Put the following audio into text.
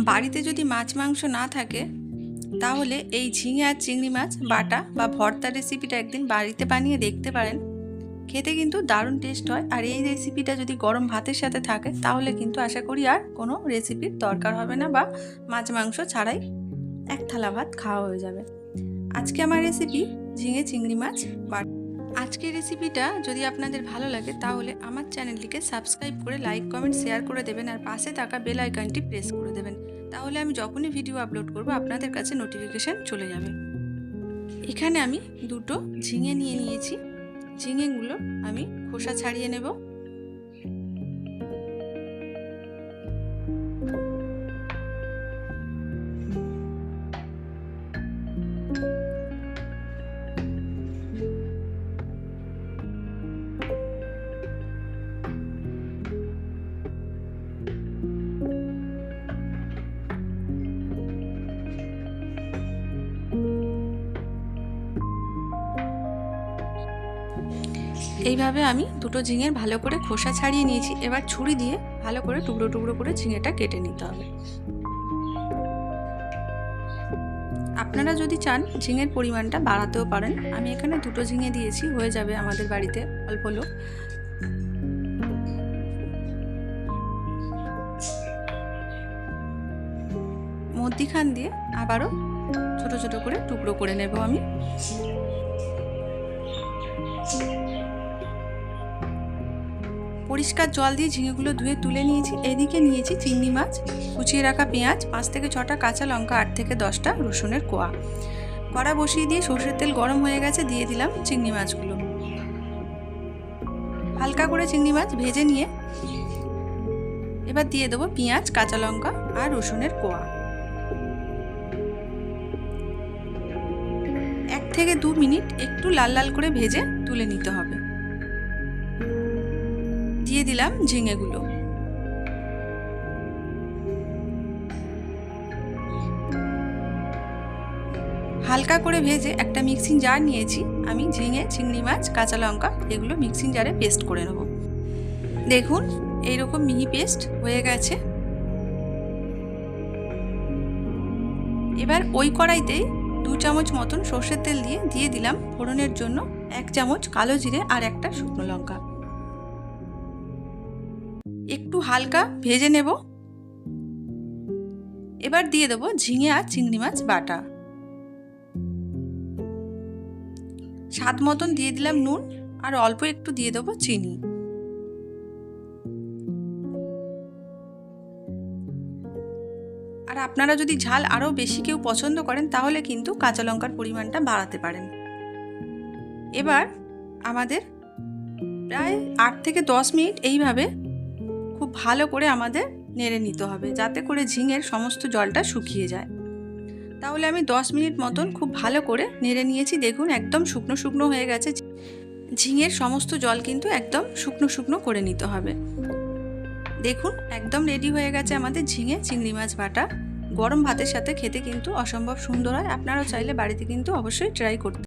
বাড়িতে যদি মাছ মাংস না থাকে তাহলে এই ঝিঙে আর চিংড়ি মাছ বাটা বা ভর্তা রেসিপিটা একদিন বাড়িতে বানিয়ে দেখতে পারেন। খেতে কিন্তু দারুণ টেস্ট হয়। আর এই রেসিপিটা যদি গরম ভাতের সাথে থাকে তাহলে কিন্তু আশা করি আর কোনো রেসিপির দরকার হবে না, বা মাছ মাংস ছাড়াই এক থালা ভাত খাওয়া হয়ে যাবে। আজকে আমার রেসিপি ঝিঙে চিংড়ি মাছ বাটা। আজকের রেসিপিটা যদি আপনাদের ভালো লাগে তাহলে আমার চ্যানেলটিকে সাবস্ক্রাইব করে লাইক কমেন্ট শেয়ার করে দেবেন, আর পাশে থাকা বেল আইকনটি প্রেস করে দেবেন। তাহলে আমি যখনই ভিডিও আপলোড করব আপনাদের কাছে নোটিফিকেশান চলে যাবে। এখানে আমি দুটো ঝিঙে নিয়ে নিয়েছি। ঝিঙেগুলো আমি খোসা ছাড়িয়ে নেব। এইভাবে আমি দুটো ঝিঙের ভালো করে খোসা ছাড়িয়ে নিয়েছি। এবার ছুরি দিয়ে ভালো করে টুকরো টুকরো করে ঝিঙেটা কেটে নিতে হবে। আপনারা যদি চান ঝিঙের পরিমাণটা বাড়াতেও পারেন। আমি এখানে দুটো ঝিঙে দিয়েছি, হয়ে যাবে আমাদের বাড়িতে অল্প লোক। মধ্যিখান দিয়ে আবারও ছোট ছোট করে টুকরো করে নেব আমি। পরিষ্কার জল দিয়ে ঝিঙেগুলো ধুয়ে তুলে নিয়েছি। এদিকে নিয়েছি চিংড়ি মাছ, কুচিয়ে রাখা পেঁয়াজ, 5 থেকে 6টা কাঁচা লঙ্কা, 8 থেকে 10টা রসুনের কোয়া। কড়া বসিয়ে দিয়ে সর্ষের তেল গরম হয়ে গেছে, দিয়ে দিলাম চিংড়ি মাছগুলো। হালকা করে চিংড়ি মাছ ভেজে নিয়ে এবার দিয়ে দেবো পেঁয়াজ, কাঁচা লঙ্কা আর রসুনের কোয়া। 1 থেকে 2 মিনিট একটু লাল লাল করে ভেজে তুলে নিতে হবে। দিয়ে দিলাম ঝিঙেগুলো। হালকা করে ভেজে একটা মিক্সিং জার নিয়েছি। আমি ঝিঙে, চিংড়ি মাছ, কাঁচা লঙ্কা এগুলো মিক্সিং জারে পেস্ট করে নেব। দেখুন এইরকম মিহি পেস্ট হয়ে গেছে। এবার ওই কড়াইতেই 2 চামচ মতন সর্ষের তেল দিয়ে দিলাম ফোড়নের জন্য 1 চামচ কালো জিরে আর একটা শুকনো লঙ্কা। একটু হালকা ভেজে নেব। এবার দিয়ে দেবো ঝিঙে আর চিংড়ি মাছ বাটা। স্বাদ মতন দিয়ে দিলাম নুন, আর অল্প একটু দিয়ে দেবো চিনি। আর আপনারা যদি ঝাল আরও বেশি কেউ পছন্দ করেন তাহলে কিন্তু কাঁচা লঙ্কার পরিমাণটা বাড়াতে পারেন। এবার আমাদের প্রায় 8 থেকে 10 মিনিট এইভাবে খুব ভালো করে আমাদের নেড়ে নিতে হবে, যাতে করে ঝিঙের সমস্ত জলটা শুকিয়ে যায়। তাহলে আমি 10 মিনিট মতন খুব ভালো করে নেড়ে নিয়েছি। দেখুন একদম শুকনো শুকনো হয়ে গেছে। ঝিঙের সমস্ত জল কিন্তু একদম শুকনো শুকনো করে নিতে হবে। দেখুন একদম রেডি হয়ে গেছে আমাদের ঝিঙে চিংড়ি মাছ বাটা। গরম ভাতের সাথে খেতে কিন্তু অসম্ভব সুন্দর হয়। আপনারাও চাইলে বাড়িতে কিন্তু অবশ্যই ট্রাই করতে